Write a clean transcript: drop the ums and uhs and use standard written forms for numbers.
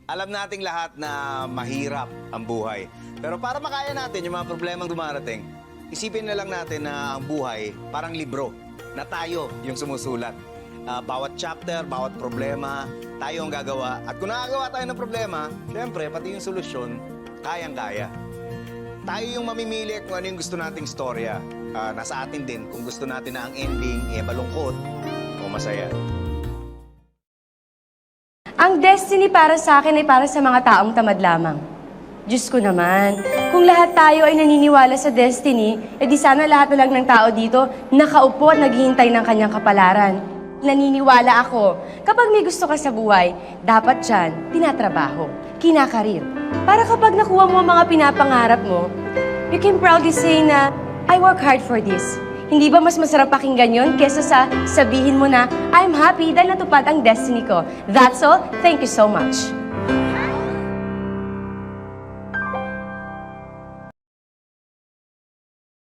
Alam nating lahat na mahirap ang buhay. Pero para makaya natin yung mga problemang dumarating, isipin na lang natin na ang buhay parang libro na tayo yung sumusulat. Bawat chapter, bawat problema, tayo ang gagawa. At kung nakagawa tayo ng problema, syempre, pati yung solusyon, kayang-kaya. Tayo yung mamimili kung ano yung gusto nating storya. Nasa atin din kung gusto natin na ang ending malungkot o masaya. Ang destiny para sa akin ay para sa mga taong tamad lamang. Diyos ko naman, kung lahat tayo ay naniniwala sa destiny, edi sana lahat na lang ng tao dito nakaupo at naghihintay ng kanyang kapalaran. Naniniwala ako, kapag may gusto ka sa buhay, dapat dyan, tinatrabaho, kinakarir. Para kapag nakuha mo ang mga pinapangarap mo, you can proudly say na, I work hard for this. Hindi ba mas masarap pakinggan yun kesa sa sabihin mo na, I'm happy dahil natupad ang destiny ko. That's all. Thank you so much.